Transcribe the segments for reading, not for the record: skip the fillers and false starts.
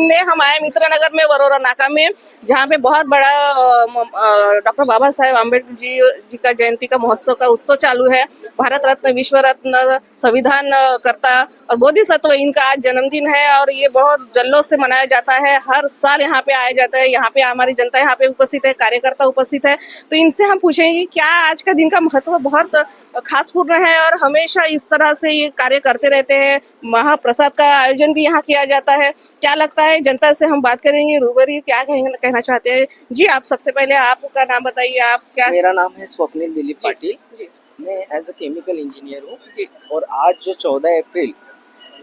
ने हम आए मित्र नगर में वरोरा नाका में, जहाँ पे बहुत बड़ा डॉक्टर बाबा साहेब आम्बेडकर जी का जयंती का महोत्सव का उत्सव चालू है। भारत रत्न, विश्व रत्न, संविधान कर्ता और बोधिसत्व इनका आज जन्मदिन है और ये बहुत जल्लोष से मनाया जाता है। हर साल यहाँ पे आया जाता है। यहाँ पे हमारी जनता यहाँ पे उपस्थित है, कार्यकर्ता उपस्थित है। तो इनसे हम पूछेंगे क्या आज का दिन का महत्व बहुत खास पूर्ण है और हमेशा इस तरह से ये कार्य करते रहते हैं। महाप्रसाद का आयोजन भी यहाँ किया जाता है। क्या लगता है, जनता से हम बात करेंगे। रूबरी क्या कहना चाहते हैं जी? आप सबसे पहले आपका नाम बताइए। आप क्या? मेरा नाम है स्वप्निल दिलीप पाटिल। जी। मैं एज अ केमिकल इंजीनियर हूँ। जी। और आज जो 14 अप्रैल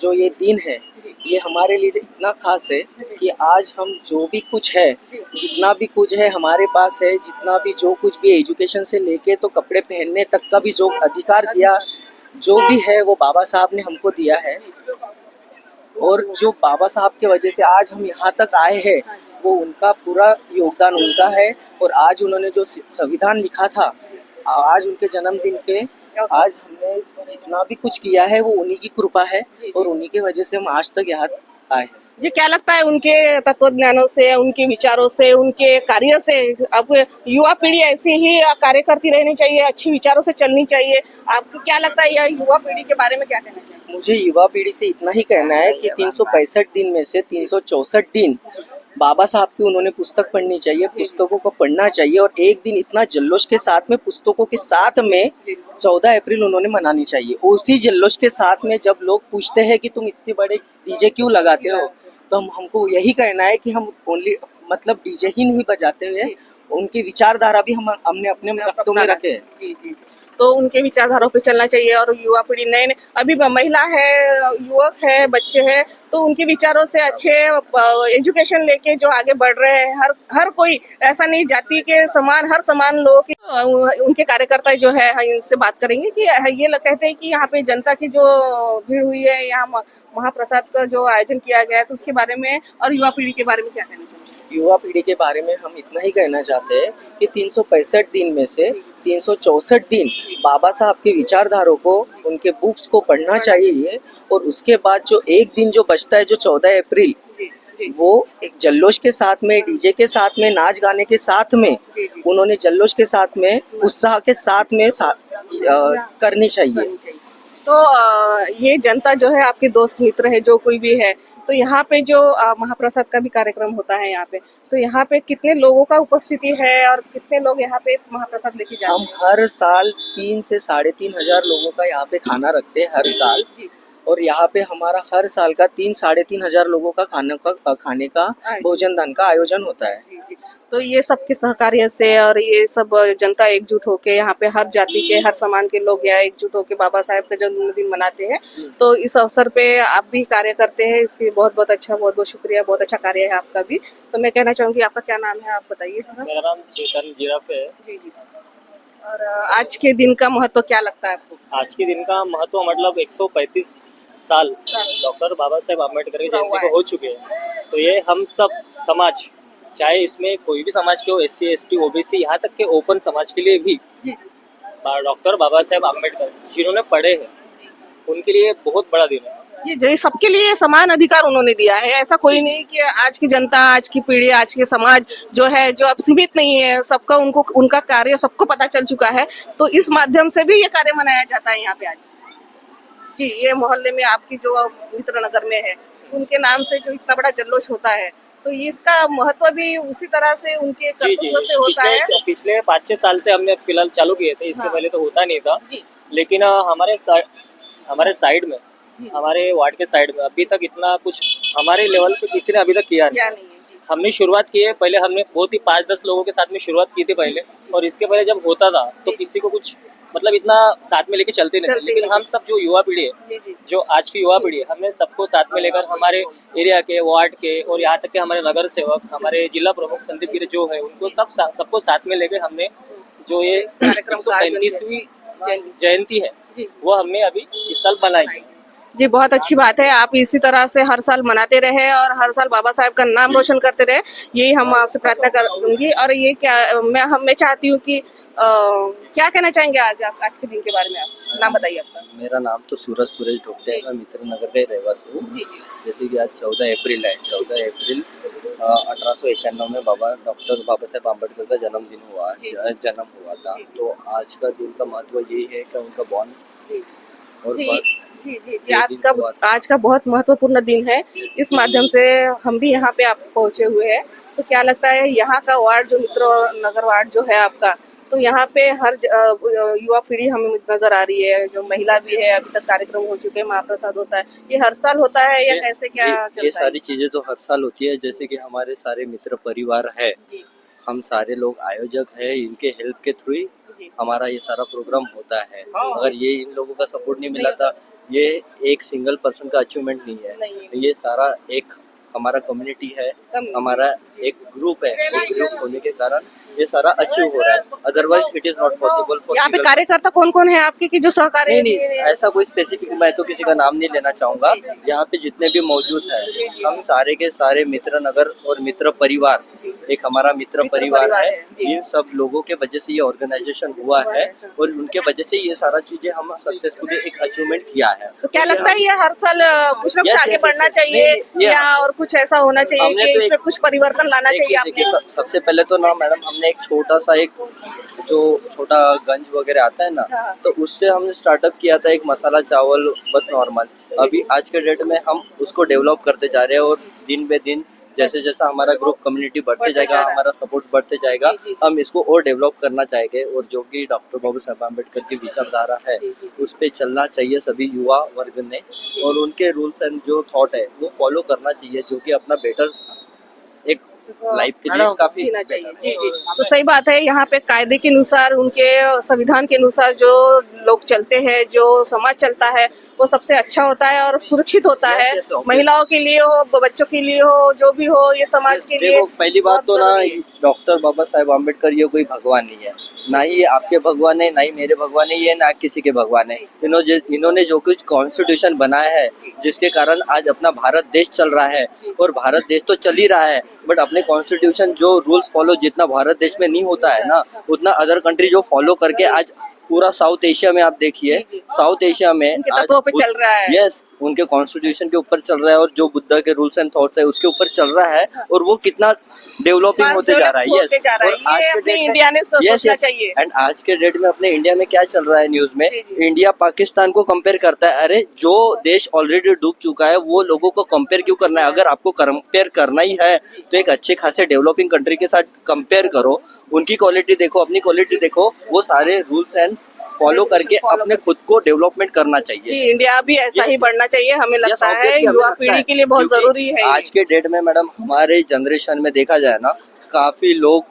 जो ये दिन है, ये हमारे लिए इतना खास है कि आज हम जो भी कुछ है, जितना भी कुछ है हमारे पास है, जितना भी जो कुछ भी एजुकेशन से लेके तो कपड़े पहनने तक का भी जो अधिकार दिया, जो भी है वो बाबा साहब ने हमको दिया है। और जो बाबा साहब के वजह से आज हम यहाँ तक आए हैं, वो उनका पूरा योगदान उनका है। और आज उन्होंने जो संविधान लिखा था, आज उनके जन्मदिन पे आज हमने जितना भी कुछ किया है वो उन्हीं की कृपा है और उन्हीं की वजह से हम आज तक यहाँ आए हैं। जी, क्या लगता है उनके तत्व ज्ञानों से, उनके विचारों से, उनके कार्य से अब युवा पीढ़ी ऐसी ही कार्य करती रहनी चाहिए, अच्छी विचारों से चलनी चाहिए? आपको क्या लगता है, यह युवा पीढ़ी के बारे में क्या कहना चाहिए? मुझे युवा पीढ़ी से इतना ही कहना है कि 365 दिन में से 364 दिन बाबा साहब की उन्होंने पुस्तक पढ़नी चाहिए, पुस्तकों को पढ़ना चाहिए। और एक दिन इतना जल्लोष के साथ में, पुस्तकों के साथ में 14 अप्रैल उन्होंने मनानी चाहिए। उसी जल्लोष के साथ में जब लोग पूछते हैं कि तुम इतने बड़े डीजे क्यों लगाते हो, तो हमको यही कहना है कि हम ओनली मतलब डीजे ही नहीं बजाते हुए उनकी विचारधारा भी हमने अपने रक्तों में रखे है। तो उनके विचारधाराओं पे चलना चाहिए। और युवा पीढ़ी नए अभी महिला है, युवक है, बच्चे हैं, तो उनके विचारों से अच्छे एजुकेशन लेके जो आगे बढ़ रहे हैं, हर कोई ऐसा नहीं, जाति के समान हर समान लोग उनके कार्यकर्ता जो है इनसे बात करेंगे कि ये लोग कहते हैं कि यहाँ पे जनता की जो भीड़ हुई है, यहाँ महाप्रसाद का जो आयोजन किया गया है, तो उसके बारे में और युवा पीढ़ी के बारे में क्या कहना चाहिए? युवा पीढ़ी के बारे में हम इतना ही कहना चाहते हैं कि 365 दिन में से 364 दिन बाबा साहब के विचारधारों को, उनके बुक्स को पढ़ना चाहिए। और उसके बाद जो एक दिन जो बचता है, जो 14 अप्रैल, वो एक जल्लोष के साथ में, डीजे के साथ में, नाच गाने के साथ में, उन्होंने जल्लोष के साथ में, उत्साह के साथ में करनी चाहिए। तो ये जनता जो है, आपके दोस्त मित्र है, जो कोई भी है, तो यहाँ पे जो महाप्रसाद का भी कार्यक्रम होता है यहाँ पे, तो यहाँ पे कितने लोगों का उपस्थिति है और कितने लोग यहाँ पे महाप्रसाद लेके जाते हैं? हम हर साल 3 से 3,500 लोगों का यहाँ पे खाना रखते हैं हर साल। और यहाँ पे हमारा हर साल का 3-3,500 लोगों का खाने का भोजन दान का आयोजन होता है। तो ये सबके सहकार्य से और ये सब जनता एकजुट होके यहाँ पे हर जाति के, हर समाज के लोग यहाँ एकजुट होके बाबा साहेब का जन्मदिन मनाते हैं। तो इस अवसर पे आप भी कार्य करते हैं, इसके लिए बहुत बहुत अच्छा, बहुत बहुत शुक्रिया। बहुत अच्छा कार्य है आपका भी। तो मैं कहना चाहूँगी, आपका क्या नाम है, आप बताइए थोड़ा। मेरा नाम चेतन जिराफ है। जी जी। और आज के दिन का महत्व क्या लगता है आपको? आज के दिन का महत्व मतलब 135 साल डॉक्टर बाबा साहेब आम्बेडकर की जयंती को हो चुके हैं। तो ये हम सब समाज, चाहे इसमें कोई भी समाज के हो, SC ST OBC, यहाँ तक के ओपन समाज के लिए भी डॉक्टर बाबा साहेब आम्बेडकर जिन्होंने पढ़े हैं, उनके लिए बहुत बड़ा दिन है। ये सबके लिए समान अधिकार उन्होंने दिया है। ऐसा कोई नहीं कि आज की जनता, आज की पीढ़ी, आज के समाज जो है, जो अब सीमित नहीं है, सबका उनका कार्य सबको पता चल चुका है। तो इस माध्यम से भी ये कार्य मनाया जाता है यहाँ पे आज। जी, ये मोहल्ले में आपकी जो मित्र नगर में है, उनके नाम से जो इतना बड़ा जल्लोष होता है, तो इसका महत्व भी उसी तरह से उनके कर्तव्य से होता है। पिछले 5-6 साल से हमने फिलहाल चालू किए थे, इसके पहले तो होता नहीं था। लेकिन हमारे साइड में, हमारे वार्ड के साइड में अभी तक इतना कुछ हमारे लेवल पे किसी ने अभी तक किया नहीं। हमने शुरुआत की है, पहले हमने बहुत ही 5-10 लोगों के साथ में शुरुआत की थी पहले। और इसके पहले जब होता था तो किसी को कुछ मतलब इतना साथ में लेके चलते नहीं थे। लेकिन हम सब जो युवा पीढ़ी है, जो आज की युवा पीढ़ी है, हमने सबको साथ में लेकर हमारे एरिया के, वार्ड के और यहाँ तक के हमारे नगर सेवक, हमारे जिला प्रमुख संदीप गिरी जो है, उनको सबको साथ में लेकर हमने जो ये 135वीं जयंती है, वो हमने अभी इस साल बनाई। जी, बहुत अच्छी बात है। आप इसी तरह से हर साल मनाते रहे और हर साल बाबा साहब का नाम रोशन करते रहे, यही हम आपसे प्रार्थना करूंगी। और ये क्या मैं चाहती हूँ कि क्या कहना चाहेंगे आज के दिन के बारे में? आप नाम बताइए आपका। मेरा नाम तो सूरज सुरेश ढोकटे है। मैं मित्र नगर का ही रहवासी हूँ। जी जी जैसे कि आज 14 अप्रैल है। 14 अप्रैल 1891 में डॉक्टर बाबा साहेब आम्बेडकर का जी। जन्म हुआ था। जी। तो आज का दिन का महत्व यही है कि उनका बॉर्न जी और जी बर्थ जी जी जी ये आज दिन का हुआ था। आज का बहुत महत्वपूर्ण दिन है। इस माध्यम से हम भी यहाँ पे आप पहुँचे हुए हैं। तो क्या लगता है यहाँ का वार्ड जो मित्र नगर वार्ड जो है आपका, तो यहाँ पे युवा पीढ़ी हमें नजर आ रही है, जो महिला भी है, अभी तक कार्यक्रम हो चुके हैं, महाप्रसाद होता है, ये हर साल होता है या ये कैसे क्या ये चलता है? सारी चीजें तो हर साल होती है। जैसे कि हमारे सारे मित्र परिवार है, जी हम सारे लोग आयोजक है, इनके हेल्प के थ्रू ही जी हमारा ये सारा प्रोग्राम होता है। हाँ। अगर ये इन लोगों का सपोर्ट नहीं मिला नहीं था, ये एक सिंगल पर्सन का अचीवमेंट नहीं नहीं है। है। ये सारा एक हमारा कम्युनिटी है, हमारा एक ग्रुप है। वो ग्रुप होने के कारण ये सारा अचीव हो रहा है। Otherwise it is not possible for यहाँ पे कार्यकर्ता कौन कौन है आपके की जो सहकार्य नहीं दे रहे नहीं, हैं? ऐसा कोई स्पेसिफिक मैं तो किसी का नाम नहीं लेना चाहूंगा। यहाँ पे जितने भी मौजूद है, हम सारे के सारे मित्र नगर और मित्र परिवार, एक हमारा मित्र परिवार है। जी। इन सब लोगों के वजह से ये ऑर्गेनाइजेशन हुआ है और उनके वजह से ये सारा चीजें हम सक्सेसफुली एक अचीवमेंट किया है। तो क्या लगता है ये हर साल कुछ ना कुछ Yes, आगे yes, बढ़ना yes, yes. चाहिए नहीं, ये- या और कुछ ऐसा होना चाहिए हमने कि तो इसमें कुछ परिवर्तन लाना चाहिए देखिए आपने? सबसे पहले तो ना मैडम, हमने एक छोटा सा एक जो छोटा गंज वगैरह आता है ना, हाँ। तो उससे हमने स्टार्टअप किया था, एक मसाला चावल बस नॉर्मल। अभी आज के डेट में हम उसको डेवलप करते जा रहे हैं और दिन बे दिन जैसे जैसा हमारा ग्रुप कम्युनिटी बढ़ते बढ़ते जाएगा, जा रहा है। हमारा सपोर्ट बढ़ते जाएगा, जी, जी, जी। हम इसको और डेवलप करना चाहेंगे। और जो कि डॉक्टर बाबा साहब आम्बेडकर की विचारधारा है, जी, जी, जी। उस पे चलना चाहिए सभी युवा वर्ग ने। और उनके रूल्स एंड जो थॉट है वो फॉलो करना चाहिए, जो कि अपना बेटर एक लाइफ के लिए काफी जीना चाहिए। जी जी, तो सही बात है। यहाँ पे कायदे के अनुसार, उनके संविधान के अनुसार जो लोग चलते हैं, जो समाज चलता है, वो सबसे अच्छा होता है और सुरक्षित होता Yes, है। yes, obviously. महिलाओं के लिए हो, बच्चों के लिए हो, जो भी हो, ये समाज के लिए देखो, पहली बात बहुत तो ना, जरूरी है। डॉक्टर बाबा साहेब आम्बेडकर ये कोई भगवान नहीं है। ना ही ये आपके भगवान है, ना ही मेरे भगवान है, ये ना किसी के भगवान है। इन्होंने जो कुछ कॉन्स्टिट्यूशन बनाया है, जिसके कारण आज अपना भारत देश चल रहा है, और भारत देश तो चल ही रहा है, बट अपने कॉन्स्टिट्यूशन जो रूल्स फॉलो जितना भारत देश में नहीं होता है ना, उतना अदर कंट्री जो फॉलो करके आज पूरा साउथ एशिया में आप देखिए, जी, जी। साउथ एशिया में उनके तत्वों पे चल रहा है। यस, उनके कॉन्स्टिट्यूशन के ऊपर चल रहा है और जो बुद्धा के रूल्स एंड थॉट्स है उसके ऊपर चल रहा है, और वो कितना डेवलपिंग होते जा रहा है। यस, होते जा रहा है। ये अपने इंडिया ने सोचना चाहिए। एंड आज के डेट में अपने इंडिया में क्या चल रहा है न्यूज में, जी, जी। इंडिया पाकिस्तान को कंपेयर करता है। अरे जो देश ऑलरेडी डूब चुका है वो लोगों को कंपेयर क्यों करना है? अगर आपको कंपेयर करना ही है तो एक अच्छे खासे डेवलपिंग कंट्री के साथ कंपेयर करो, उनकी क्वालिटी देखो, अपनी क्वालिटी देखो, वो सारे रूल्स एंड फॉलो करके अपने खुद को डेवलपमेंट करना चाहिए। जी, इंडिया भी ऐसा ही बढ़ना चाहिए, हमें लगता है। obviously हमें युवा लगता पीढ़ी है, के लिए बहुत क्योंकि जरूरी है ये। आज के डेट में मैडम हमारे जनरेशन में देखा जाए ना, काफी लोग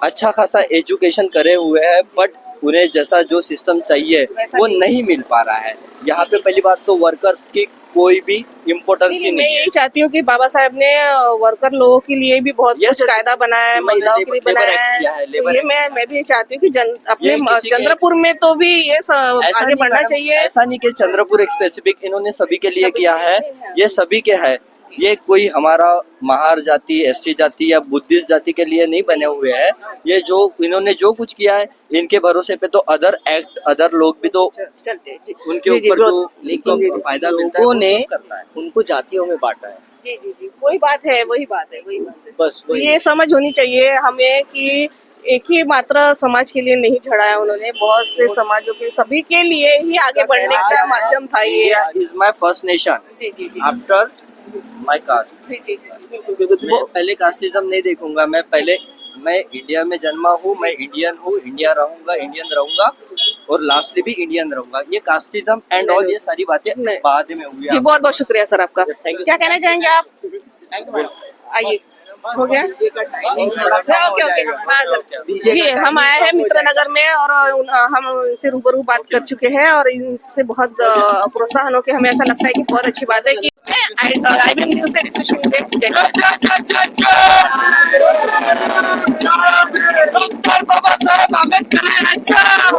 अच्छा खासा एजुकेशन करे हुए हैं, बट उन्हें जैसा जो सिस्टम चाहिए वैसा वो नहीं। नहीं मिल पा रहा है। यहाँ पे पहली बात तो वर्कर्स की कोई भी इम्पोर्टेंस ही मैं नहीं है। यही चाहती हूँ कि बाबा साहब ने वर्कर लोगों के लिए भी बहुत Yes, कुछ yes. कायदा बनाया है, उन्होंने महिलाओं के लिए labor बनाया act किया है, है। labor तो ये act मैं भी चाहती हूँ कि अपने ये किसी के- चंद्रपुर में तो भी ये ऐसा आगे नहीं बढ़ना मैडम, चाहिए। ऐसा नहीं कि चंद्रपुर एक स्पेसिफिक इन्होंने सभी के लिए सभी किया के है, लिए है। ये सभी के है। ये कोई हमारा महार जाति, एसटी जाति या बुद्धिस्ट जाति के लिए नहीं बने हुए हैं। ये जो इन्होंने जो कुछ किया है, इनके भरोसे पे तो अदर लोग भी तो चलते जी। उनके जी, जी, ऊपर जो लेकिन उनको फायदा मिलता है लोगों वो ने सब करना है। उनको जातियों में बांटा है। जी जी जी, वही बात है, वही बात है, वही बात है। बस तो वही। ये समझ होनी चाहिए हमें कि एक ही मात्र समाज के लिए नहीं छड़ा है उन्होंने, बहुत से समाजों के, सभी के लिए ही आगे बढ़ने का माध्यम था ये। India is my first nation जी जी जी आफ्टर माय कास्ट। जी जी जी, बिल्कुल बिल्कुल। मैं पहले कास्टिज्म नहीं देखूंगा। मैं इंडिया में जन्मा हूँ, मैं इंडियन हूँ, इंडिया रहूंगा, इंडियन रहूंगा, और लास्टली भी इंडियन रहूंगा। ये कास्टिज्म एंड ऑल ये सारी बातें नहीं। बाद में हुई। जी, बहुत बहुत शुक्रिया सर आपका। Thank you. क्या कहना चाहेंगे आप? आइए, हो गया? ओके ओके, हाँ सर। जी, हम आए हैं मित्र नगर में और हम इनसे रूबरू बात कर चुके हैं और इनसे बहुत प्रोत्साहन होकर हमें ऐसा लगता है कि बहुत अच्छी बात है कि IBM न्यूज़ से रितु शिंदे। डॉक्टर बाबा साहेब आंबेडकर यांच्या